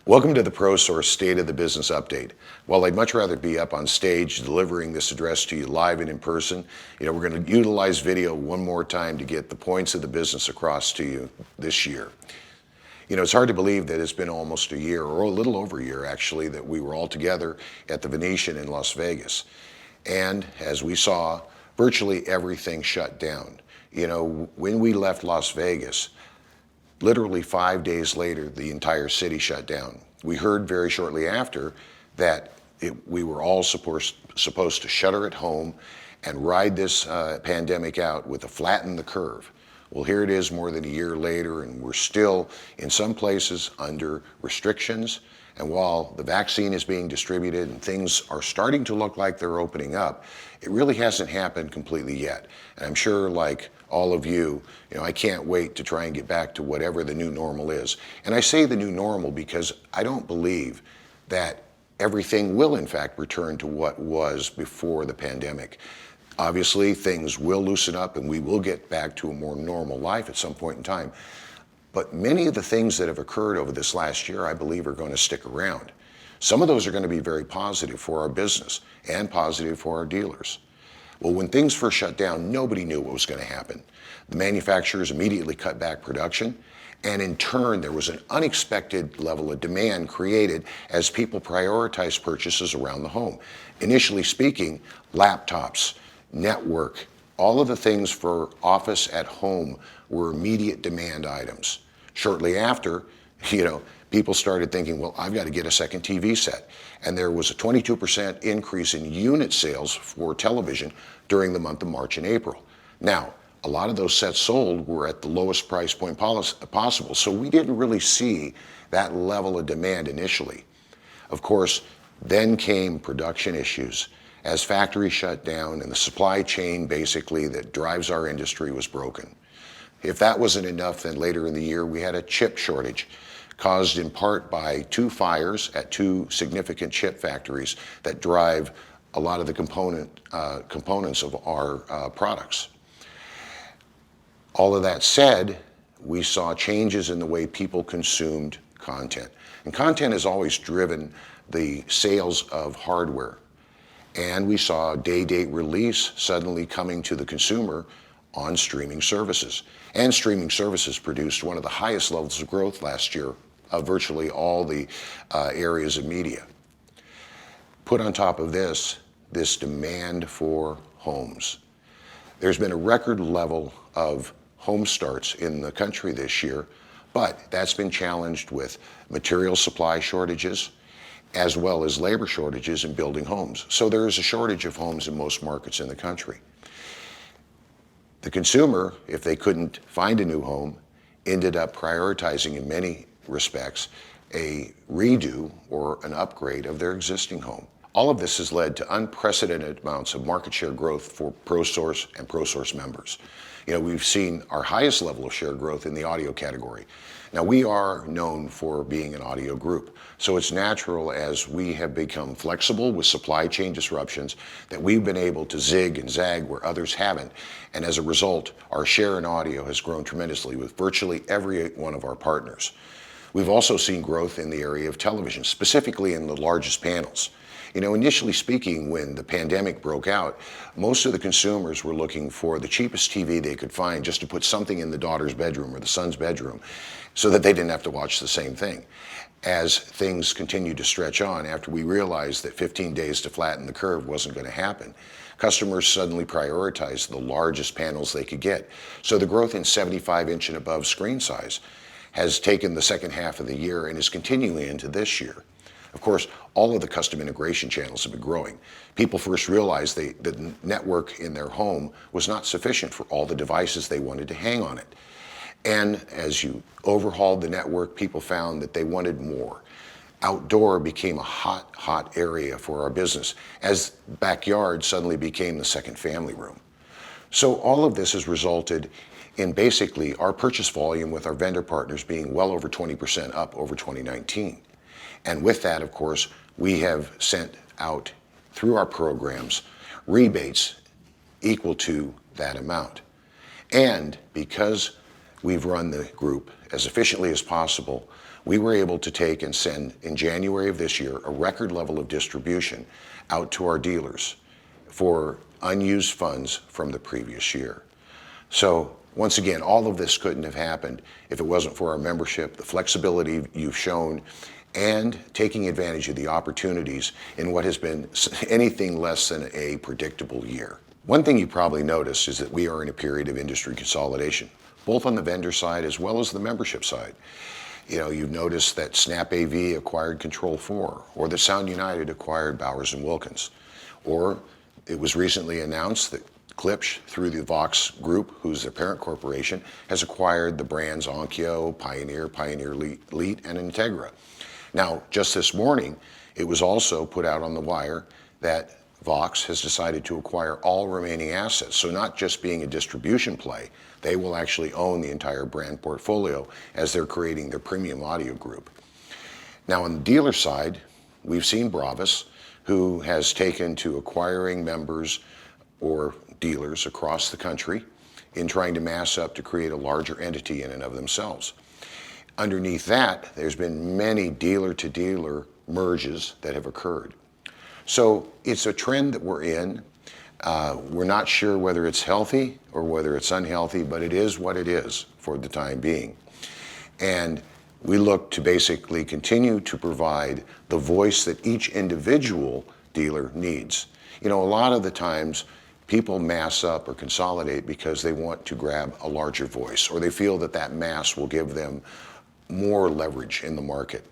Welcome to the ProSource State of the Business Update. While I'd much rather be up on stage delivering this address to you live and in person, we're going to utilize video one more time to get the points of the business across to you this year. It's hard to believe that it's been almost a year, or a little over a year actually, that we were all together at the Venetian in Las Vegas. And as we saw, virtually everything shut down. When we left Las Vegas, literally 5 days later, the entire city shut down. We heard very shortly after that we were all supposed to shutter at home and ride this pandemic out with a flatten the curve. Well, here it is more than a year later, and we're still in some places under restrictions. And while the vaccine is being distributed and things are starting to look like they're opening up, it really hasn't happened completely yet. And I'm sure, like all of you, I can't wait to try and get back to whatever the new normal is. And I say the new normal because I don't believe that everything will in fact return to what was before the pandemic. Obviously, things will loosen up and we will get back to a more normal life at some point in time. But many of the things that have occurred over this last year, I believe, are going to stick around. Some of those are going to be very positive for our business and positive for our dealers. Well, when things first shut down, nobody knew what was going to happen. The manufacturers immediately cut back production, and in turn, there was an unexpected level of demand created as people prioritized purchases around the home. Initially speaking, laptops, network, all of the things for office at home were immediate demand items. Shortly after, people started thinking, well, I've got to get a second TV set. And there was a 22% increase in unit sales for television during the month of March and April. Now, a lot of those sets sold were at the lowest price point possible, so we didn't really see that level of demand initially. Of course, then came production issues as factories shut down and the supply chain basically that drives our industry was broken. If that wasn't enough, then later in the year we had a chip shortage caused in part by two fires at two significant chip factories that drive a lot of the components of our products. All of that said, we saw changes in the way people consumed content. And content has always driven the sales of hardware. And we saw day-date release suddenly coming to the consumer on streaming services. And streaming services produced one of the highest levels of growth last year of virtually all the areas of media. Put on top of this demand for homes. There's been a record level of home starts in the country this year, but that's been challenged with material supply shortages as well as labor shortages in building homes. So there is a shortage of homes in most markets in the country. The consumer, if they couldn't find a new home, ended up prioritizing in many respects a redo or an upgrade of their existing home. All of this has led to unprecedented amounts of market share growth for ProSource and ProSource members. We've seen our highest level of share growth in the audio category. Now, we are known for being an audio group, so it's natural as we have become flexible with supply chain disruptions that we've been able to zig and zag where others haven't. And as a result, our share in audio has grown tremendously with virtually every one of our partners. We've also seen growth in the area of television, specifically in the largest panels. Initially speaking, when the pandemic broke out, most of the consumers were looking for the cheapest TV they could find just to put something in the daughter's bedroom or the son's bedroom so that they didn't have to watch the same thing. As things continued to stretch on, after we realized that 15 days to flatten the curve wasn't going to happen, customers suddenly prioritized the largest panels they could get. So the growth in 75-inch and above screen size has taken the second half of the year and is continuing into this year. Of course, all of the custom integration channels have been growing. People first realized the network in their home was not sufficient for all the devices they wanted to hang on it. And as you overhauled the network, people found that they wanted more. Outdoor became a hot area for our business as backyard suddenly became the second family room. So all of this has resulted in basically our purchase volume with our vendor partners being well over 20% up over 2019. And with that, of course, we have sent out through our programs rebates equal to that amount. And because we've run the group as efficiently as possible, we were able to take and send in January of this year a record level of distribution out to our dealers for unused funds from the previous year. So once again, all of this couldn't have happened if it wasn't for our membership, the flexibility you've shown, and taking advantage of the opportunities in what has been anything less than a predictable year. One thing you probably noticed is that we are in a period of industry consolidation, both on the vendor side as well as the membership side. You've noticed that Snap AV acquired Control4, or that Sound United acquired Bowers & Wilkins, or it was recently announced that Klipsch, through the Vox Group, who's their parent corporation, has acquired the brands Onkyo, Pioneer Elite, and Integra. Now, just this morning, it was also put out on the wire that Vox has decided to acquire all remaining assets. So not just being a distribution play, they will actually own the entire brand portfolio as they're creating their premium audio group. Now, on the dealer side, we've seen Bravus, who has taken to acquiring members or dealers across the country in trying to mass up to create a larger entity in and of themselves. Underneath that, there's been many dealer-to-dealer merges that have occurred. So it's a trend that we're in. We're not sure whether it's healthy or whether it's unhealthy, but it is what it is for the time being. And we look to basically continue to provide the voice that each individual dealer needs. A lot of the times people mass up or consolidate because they want to grab a larger voice, or they feel that that mass will give them more leverage in the market.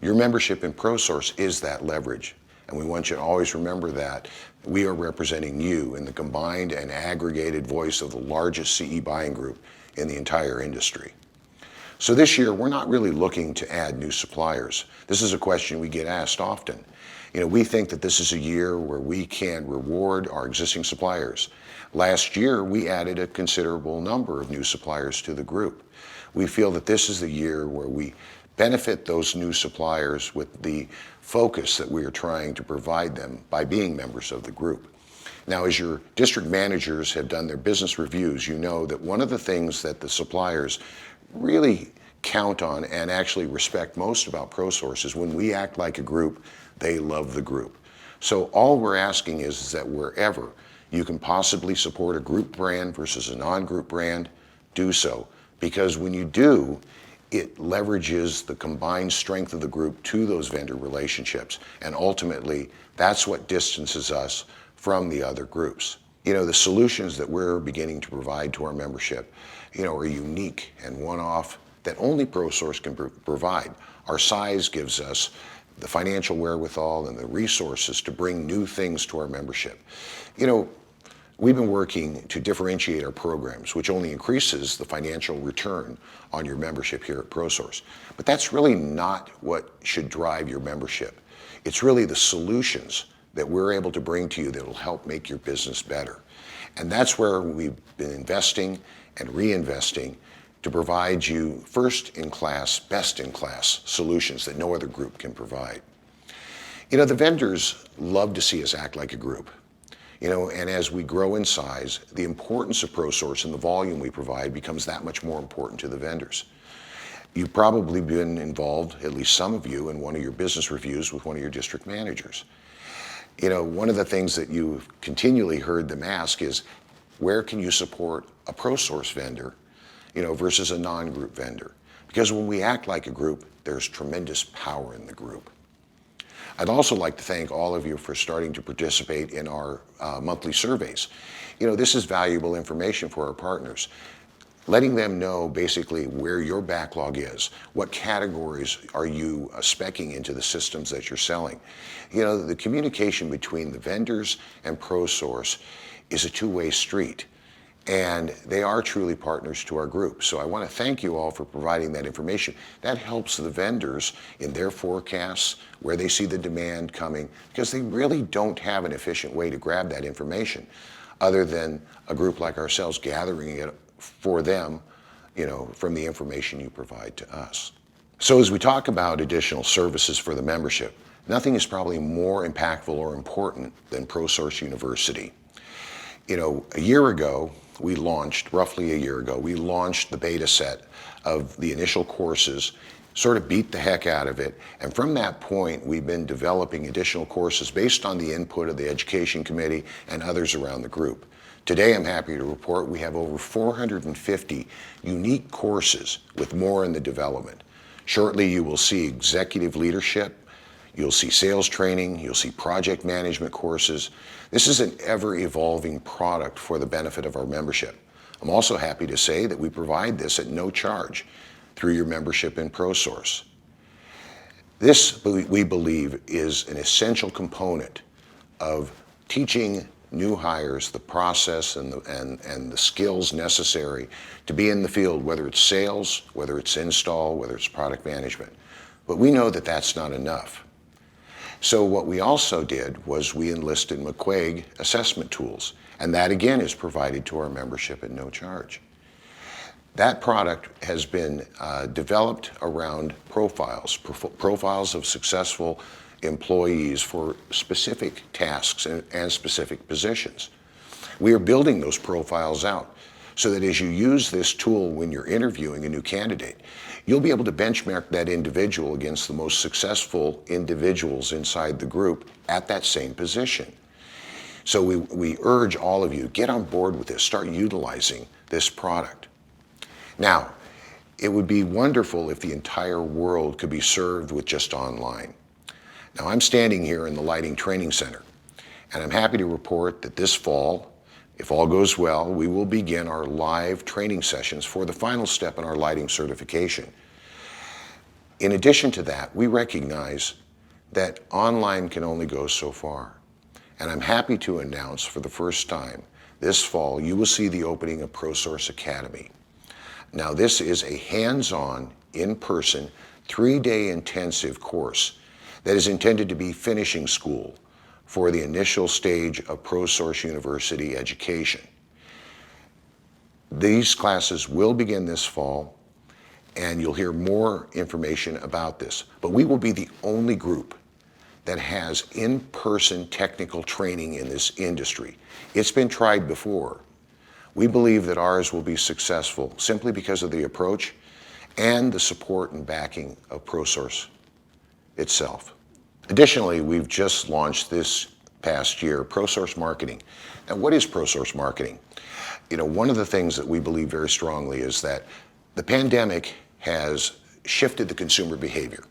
Your membership in ProSource is that leverage, and we want you to always remember that we are representing you in the combined and aggregated voice of the largest CE buying group in the entire industry. So this year, we're not really looking to add new suppliers. This is a question we get asked often. We think that this is a year where we can reward our existing suppliers. Last year, we added a considerable number of new suppliers to the group. We feel that this is the year where we benefit those new suppliers with the focus that we are trying to provide them by being members of the group. Now, as your district managers have done their business reviews, you know that one of the things that the suppliers really count on and actually respect most about ProSource is when we act like a group, they love the group. So all we're asking is that wherever you can possibly support a group brand versus a non-group brand, do so. Because when you do, it leverages the combined strength of the group to those vendor relationships. And ultimately, that's what distances us from the other groups. The solutions that we're beginning to provide to our membership, are unique and one-off that only ProSource can provide. Our size gives us the financial wherewithal and the resources to bring new things to our membership. We've been working to differentiate our programs, which only increases the financial return on your membership here at ProSource. But that's really not what should drive your membership. It's really the solutions that we're able to bring to you that will help make your business better. And that's where we've been investing and reinvesting to provide you first-in-class, best-in-class solutions that no other group can provide. The vendors love to see us act like a group. And as we grow in size, the importance of ProSource and the volume we provide becomes that much more important to the vendors. You've probably been involved, at least some of you, in one of your business reviews with one of your district managers. One of the things that you've continually heard them ask is, where can you support a ProSource vendor, versus a non-group vendor? Because when we act like a group, there's tremendous power in the group. I'd also like to thank all of you for starting to participate in our monthly surveys. This is valuable information for our partners, letting them know basically where your backlog is, what categories are you speccing into the systems that you're selling. The communication between the vendors and ProSource is a two-way street, and they are truly partners to our group. So I want to thank you all for providing that information. That helps the vendors in their forecasts, where they see the demand coming, because they really don't have an efficient way to grab that information other than a group like ourselves gathering it for them, from the information you provide to us. So as we talk about additional services for the membership, nothing is probably more impactful or important than ProSource University. Roughly a year ago, we launched the beta set of the initial courses sort of beat the heck out of it. And from that point, we've been developing additional courses based on the input of the Education Committee and others around the group. Today, I'm happy to report we have over 450 unique courses with more in the development. Shortly, you will see executive leadership, you'll see sales training, you'll see project management courses. This is an ever-evolving product for the benefit of our membership. I'm also happy to say that we provide this at no charge through your membership in ProSource. This, we believe, is an essential component of teaching new hires the process and the skills necessary to be in the field, whether it's sales, whether it's install, whether it's product management. But we know that that's not enough. So what we also did was we enlisted McQuaig assessment tools, and that again is provided to our membership at no charge. That product has been developed around profiles of successful employees for specific tasks and specific positions. We are building those profiles out so that as you use this tool when you're interviewing a new candidate, you'll be able to benchmark that individual against the most successful individuals inside the group at that same position. So we urge all of you, get on board with this, start utilizing this product. Now, it would be wonderful if the entire world could be served with just online. Now, I'm standing here in the Lighting Training Center, and I'm happy to report that this fall, if all goes well, we will begin our live training sessions for the final step in our lighting certification. In addition to that, we recognize that online can only go so far. And I'm happy to announce for the first time this fall, you will see the opening of ProSource Academy. Now, this is a hands-on, in-person, 3-day intensive course that is intended to be finishing school for the initial stage of ProSource University education. These classes will begin this fall, and you'll hear more information about this. But we will be the only group that has in-person technical training in this industry. It's been tried before. We believe that ours will be successful simply because of the approach and the support and backing of ProSource itself. Additionally, we've just launched this past year ProSource Marketing. Now, what is ProSource Marketing? One of the things that we believe very strongly is that the pandemic has shifted the consumer behavior.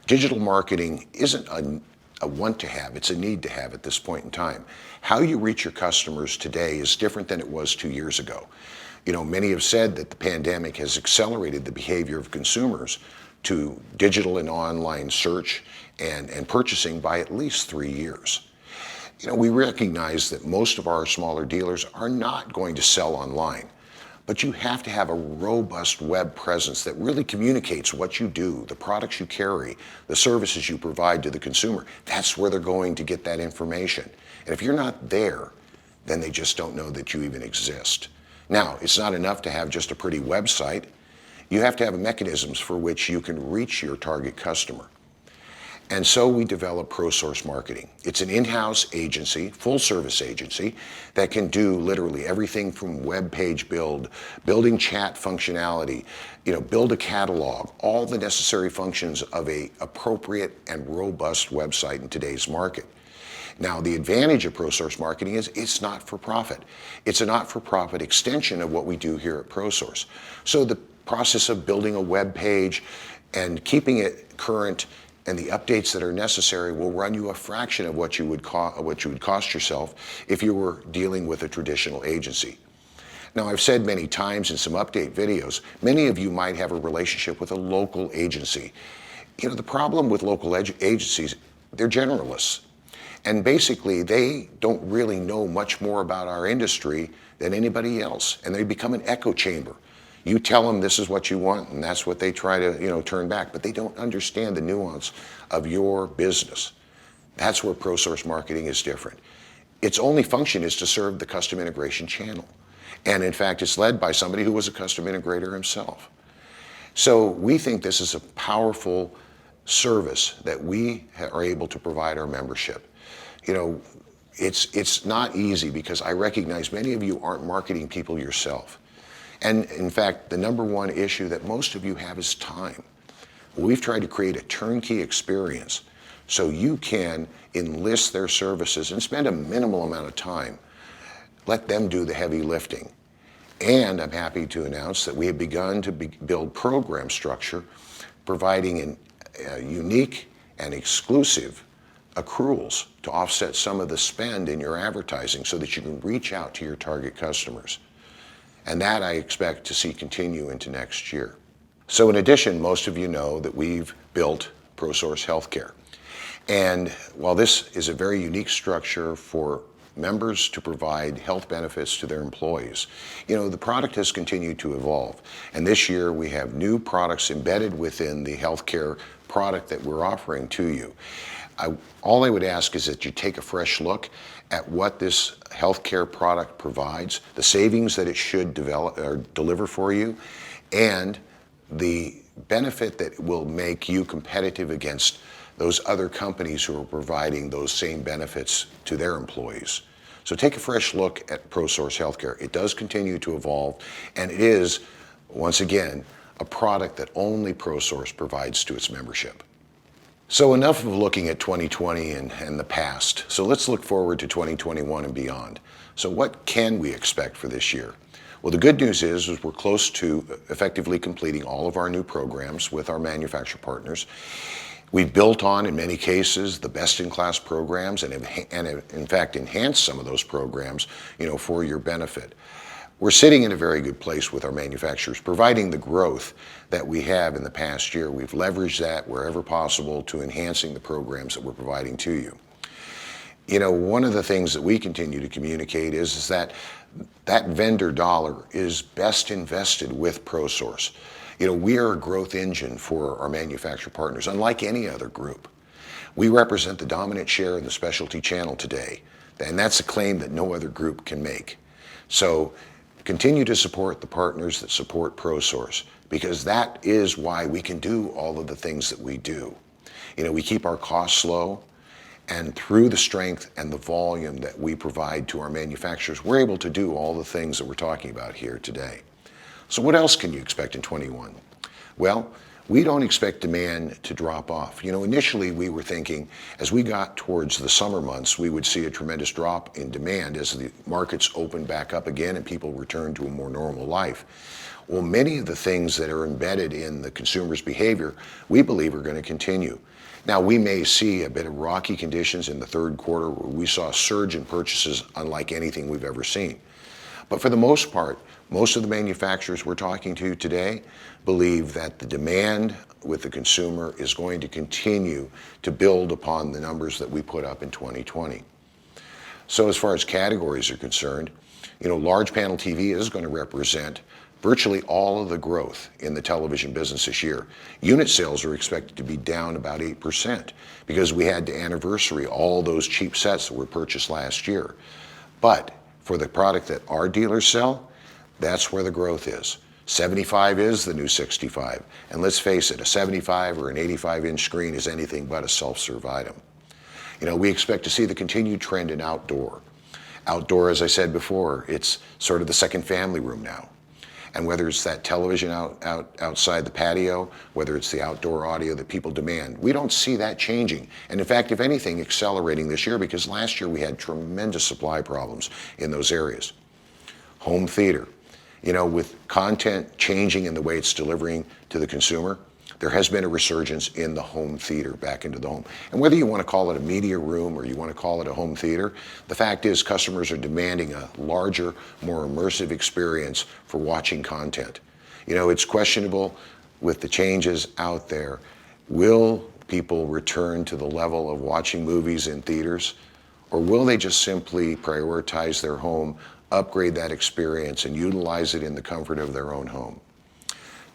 Digital marketing isn't a want to have, it's a need to have at this point in time. How you reach your customers today is different than it was 2 years ago. Many have said that the pandemic has accelerated the behavior of consumers to digital and online search and purchasing by at least 3 years. We recognize that most of our smaller dealers are not going to sell online, but you have to have a robust web presence that really communicates what you do, the products you carry, the services you provide to the consumer. That's where they're going to get that information. And if you're not there, then they just don't know that you even exist. Now, it's not enough to have just a pretty website. You have to have mechanisms for which you can reach your target customer. And so we developed ProSource Marketing. It's an in-house agency, full-service agency, that can do literally everything from web page build, building chat functionality, build a catalog, all the necessary functions of an appropriate and robust website in today's market. Now, the advantage of ProSource Marketing is it's not for profit. It's a not-for-profit extension of what we do here at ProSource. So the process of building a web page and keeping it current and the updates that are necessary will run you a fraction of what you would cost yourself if you were dealing with a traditional agency. Now, I've said many times in some update videos, many of you might have a relationship with a local agency. The problem with local agencies, they're generalists. And basically, they don't really know much more about our industry than anybody else, and they become an echo chamber. You tell them this is what you want, and that's what they try to turn back, but they don't understand the nuance of your business. That's where ProSource Marketing is different. Its only function is to serve the custom integration channel. And in fact, it's led by somebody who was a custom integrator himself. So we think this is a powerful service that we are able to provide our membership. It's not easy because I recognize many of you aren't marketing people yourself. And in fact, the number one issue that most of you have is time. We've tried to create a turnkey experience so you can enlist their services and spend a minimal amount of time. Let them do the heavy lifting. And I'm happy to announce that we have begun to build program structure, providing unique and exclusive accruals to offset some of the spend in your advertising so that you can reach out to your target customers. And that I expect to see continue into next year. So in addition, most of you know that we've built ProSource Healthcare. And while this is a very unique structure for members to provide health benefits to their employees, the product has continued to evolve. And this year we have new products embedded within the healthcare product that we're offering to you. All I would ask is that you take a fresh look at what this healthcare product provides, the savings that it should deliver for you, and the benefit that will make you competitive against those other companies who are providing those same benefits to their employees. So take a fresh look at ProSource Healthcare. It does continue to evolve, and it is, once again, a product that only ProSource provides to its membership. So enough of looking at 2020 and the past. So let's look forward to 2021 and beyond. So what can we expect for this year? Well, the good news is we're close to effectively completing all of our new programs with our manufacturer partners. We've built on, in many cases, the best-in-class programs and have in fact enhanced some of those programs, for your benefit. We're sitting in a very good place with our manufacturers, providing the growth that we have in the past year. We've leveraged that wherever possible to enhancing the programs that we're providing to you. One of the things that we continue to communicate is that vendor dollar is best invested with ProSource. We are a growth engine for our manufacturer partners, unlike any other group. We represent the dominant share in the specialty channel today, and that's a claim that no other group can make. So continue to support the partners that support ProSource, because that is why we can do all of the things that we do. We keep our costs low, and through the strength and the volume that we provide to our manufacturers, we're able to do all the things that we're talking about here today. So what else can you expect in 21? Well, we don't expect demand to drop off. Initially we were thinking as we got towards the summer months, we would see a tremendous drop in demand as the markets open back up again and people return to a more normal life. Well, many of the things that are embedded in the consumer's behavior, we believe are going to continue. Now, we may see a bit of rocky conditions in the third quarter where we saw a surge in purchases unlike anything we've ever seen. But for the most part, most of the manufacturers we're talking to today believe that the demand with the consumer is going to continue to build upon the numbers that we put up in 2020. So as far as categories are concerned, large panel TV is going to represent virtually all of the growth in the television business this year. Unit sales are expected to be down about 8% because we had to anniversary all those cheap sets that were purchased last year. But for the product that our dealers sell, that's where the growth is. 75 is the new 65. And let's face it, a 75 or an 85-inch screen is anything but a self-serve item. We expect to see the continued trend in outdoor. Outdoor, as I said before, it's sort of the second family room now. And whether it's that television outside the patio, whether it's the outdoor audio that people demand, we don't see that changing. And in fact, if anything, accelerating this year, because last year we had tremendous supply problems in those areas. Home theater. With content changing in the way it's delivering to the consumer, there has been a resurgence in the home theater back into the home. And whether you want to call it a media room or you want to call it a home theater, the fact is customers are demanding a larger, more immersive experience for watching content. It's questionable with the changes out there. Will people return to the level of watching movies in theaters, or will they just simply prioritize their home, upgrade that experience, and utilize it in the comfort of their own home?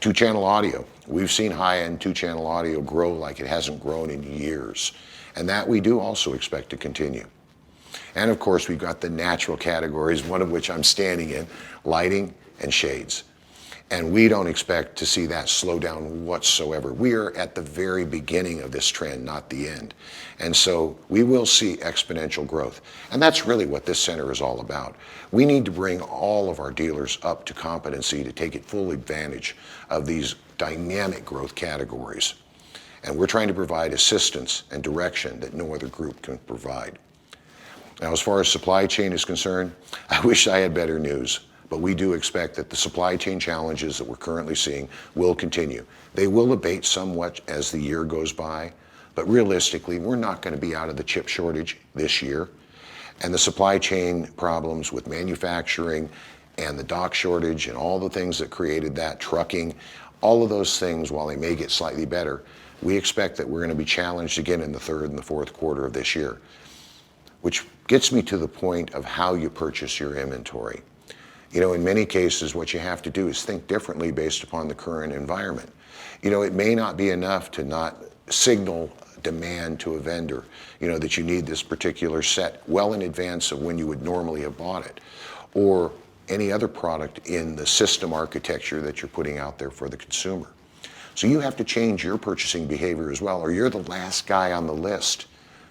Two-channel audio. We've seen high-end two-channel audio grow like it hasn't grown in years. And that we do also expect to continue. And of course, we've got the natural categories, one of which I'm standing in, lighting and shades. And we don't expect to see that slow down whatsoever. We are at the very beginning of this trend, not the end. And so we will see exponential growth. And that's really what this center is all about. We need to bring all of our dealers up to competency to take full advantage of these dynamic growth categories. And we're trying to provide assistance and direction that no other group can provide. Now, as far as supply chain is concerned, I wish I had better news, but we do expect that the supply chain challenges that we're currently seeing will continue. They will abate somewhat as the year goes by, but realistically, we're not going to be out of the chip shortage this year. And the supply chain problems with manufacturing and the dock shortage and all the things that created that, trucking, all of those things, while they may get slightly better, we expect that we're going to be challenged again in the third and the fourth quarter of this year, which gets me to the point of how you purchase your inventory. You know, in many cases, what you have to do is think differently based upon the current environment. You know, it may not be enough to not signal demand to a vendor, you know, that you need this particular set well in advance of when you would normally have bought it, or any other product in the system architecture that you're putting out there for the consumer. So you have to change your purchasing behavior as well, or you're the last guy on the list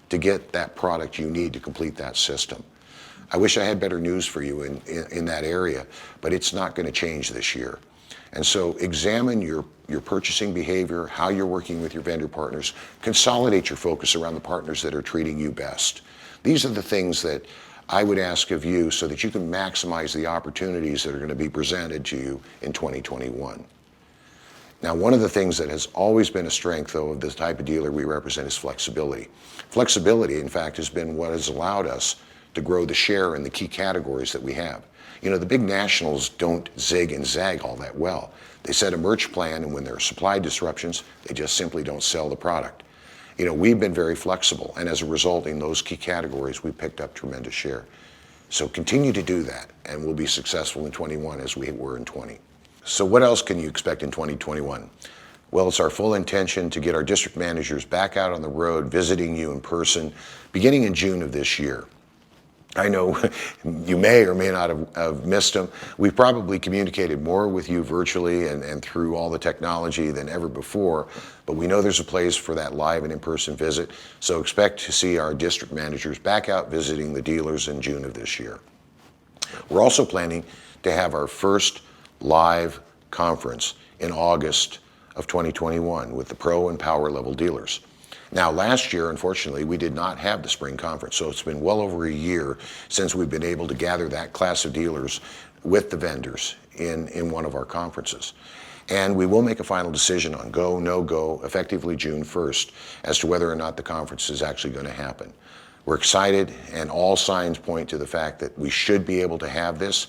to get that product you need to complete that system. I wish I had better news for you in that area, but it's not going to change this year. And so examine your purchasing behavior, how you're working with your vendor partners, consolidate your focus around the partners that are treating you best. These are the things that I would ask of you so that you can maximize the opportunities that are going to be presented to you in 2021. Now, one of the things that has always been a strength, though, of the type of dealer we represent is flexibility. Flexibility, in fact, has been what has allowed us to grow the share in the key categories that we have. You know, the big nationals don't zig and zag all that well. They set a merch plan, and when there are supply disruptions, they just simply don't sell the product. You know, we've been very flexible, and as a result, in those key categories, we picked up tremendous share. So continue to do that, and we'll be successful in 21 as we were in 20. So what else can you expect in 2021? Well, it's our full intention to get our district managers back out on the road, visiting you in person, beginning in June of this year. I know you may or may not have missed them. We've probably communicated more with you virtually and through all the technology than ever before, but we know there's a place for that live and in-person visit, so expect to see our district managers back out visiting the dealers in June of this year. We're also planning to have our first live conference in August of 2021 with the pro and power level dealers. Now, last year, unfortunately, we did not have the spring conference, so it's been well over a year since we've been able to gather that class of dealers with the vendors in one of our conferences. And we will make a final decision on go, no go, effectively June 1st, as to whether or not the conference is actually going to happen. We're excited, and all signs point to the fact that we should be able to have this.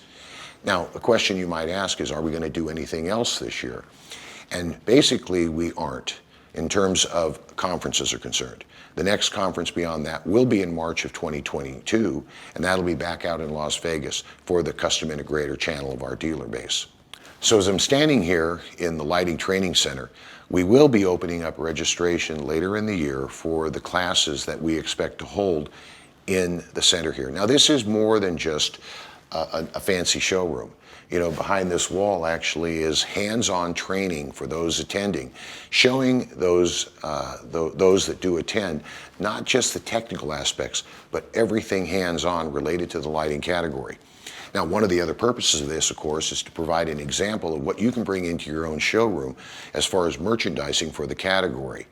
Now, a question you might ask is, are we going to do anything else this year? And basically, we aren't, in terms of conferences are concerned. The next conference beyond that will be in March of 2022, and that'll be back out in Las Vegas for the custom integrator channel of our dealer base. So as I'm standing here in the Lighting Training Center, we will be opening up registration later in the year for the classes that we expect to hold in the center here. Now, this is more than just a fancy showroom. You know, behind this wall actually is hands-on training for those attending, showing those that do attend not just the technical aspects, but everything hands-on related to the lighting category. Now, one of the other purposes of this, of course, is to provide an example of what you can bring into your own showroom as far as merchandising for the category.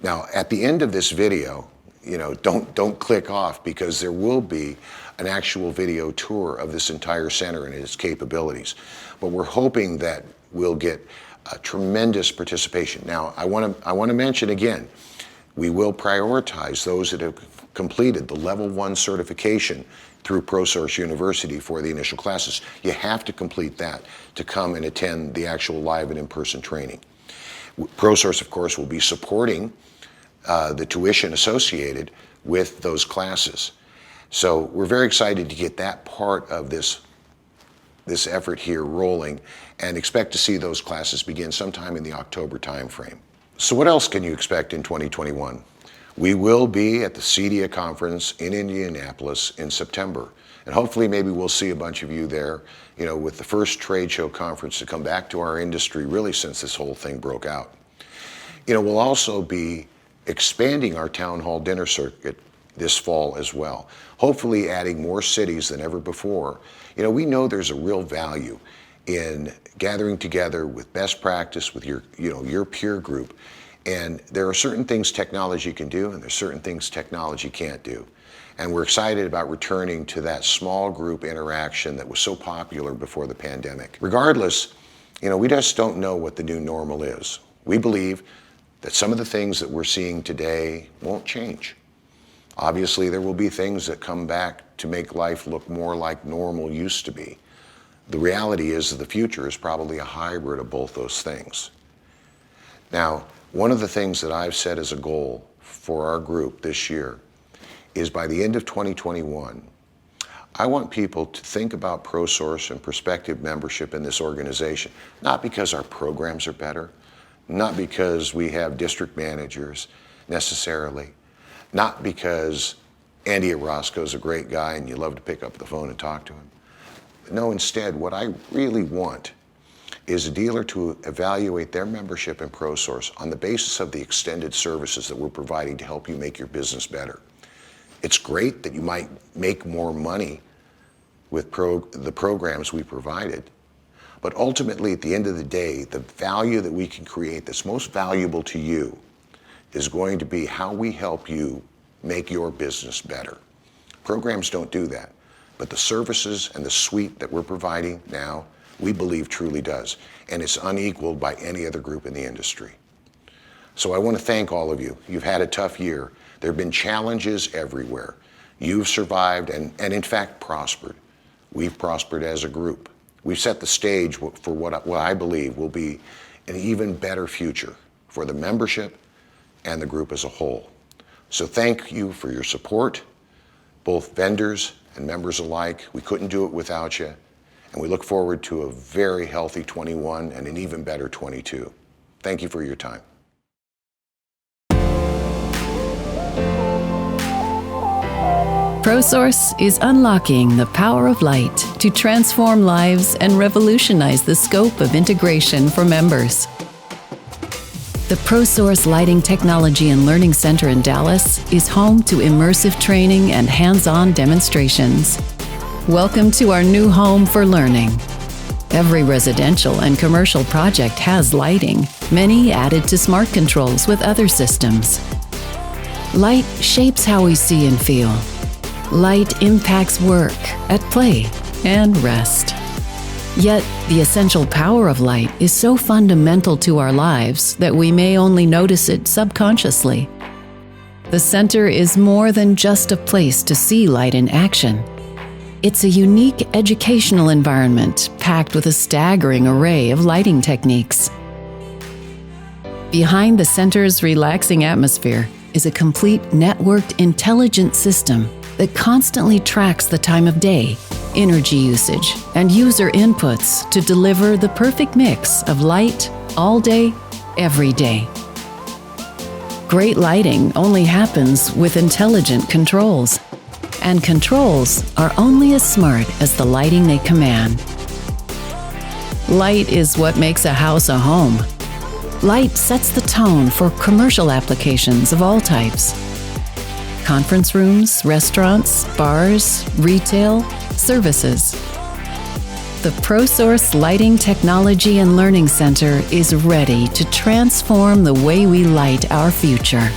Now, at the end of this video, you know, don't click off, because there will be an actual video tour of this entire center and its capabilities. But we're hoping that we'll get a tremendous participation. Now, I want to mention again, we will prioritize those that have completed the level 1 certification through ProSource University for the initial classes. You have to complete that to come and attend the actual live and in-person training. ProSource, of course, will be supporting the tuition associated with those classes. So we're very excited to get that part of this effort here rolling, and expect to see those classes begin sometime in the October timeframe. So what else can you expect in 2021? We will be at the CEDIA conference in Indianapolis in September, and hopefully maybe we'll see a bunch of you there, you know, with the first trade show conference to come back to our industry really since this whole thing broke out. You know, we'll also be expanding our town hall dinner circuit this fall as well, hopefully adding more cities than ever before. You know, we know there's a real value in gathering together with best practice with your peer group And there are certain things technology can do, and there's certain things technology can't do. And we're excited about returning to that small group interaction that was so popular before the pandemic. Regardless, we just don't know what the new normal is. We believe that some of the things that we're seeing today won't change. Obviously, there will be things that come back to make life look more like normal used to be. The reality is that the future is probably a hybrid of both those things. Now, one of the things that I've set as a goal for our group this year is by the end of 2021, I want people to think about ProSource and prospective membership in this organization, not because our programs are better, not because we have district managers necessarily, not because Andy Orozco is a great guy and you love to pick up the phone and talk to him. No, instead, what I really want is a dealer to evaluate their membership in ProSource on the basis of the extended services that we're providing to help you make your business better. It's great that you might make more money with the programs we provided, but ultimately, at the end of the day, the value that we can create that's most valuable to you is going to be how we help you make your business better. Programs don't do that, but the services and the suite that we're providing now, we believe truly does, and it's unequaled by any other group in the industry. So I want to thank all of you. You've had a tough year. There have been challenges everywhere. You've survived and in fact prospered. We've prospered as a group. We've set the stage for what I believe will be an even better future for the membership and the group as a whole. So thank you for your support, both vendors and members alike. We couldn't do it without you. And we look forward to a very healthy 21 and an even better 22. Thank you for your time. ProSource is unlocking the power of light to transform lives and revolutionize the scope of integration for members. The ProSource Lighting Technology and Learning Center in Dallas is home to immersive training and hands-on demonstrations. Welcome to our new home for learning. Every residential and commercial project has lighting, many added to smart controls with other systems. Light shapes how we see and feel. Light impacts work, at play, and rest. Yet, the essential power of light is so fundamental to our lives that we may only notice it subconsciously. The center is more than just a place to see light in action. It's a unique educational environment packed with a staggering array of lighting techniques. Behind the center's relaxing atmosphere is a complete networked intelligent system that constantly tracks the time of day, energy usage, and user inputs to deliver the perfect mix of light all day, every day. Great lighting only happens with intelligent controls, and controls are only as smart as the lighting they command. Light is what makes a house a home. Light sets the tone for commercial applications of all types. Conference rooms, restaurants, bars, retail, services. The ProSource Lighting Technology and Learning Center is ready to transform the way we light our future.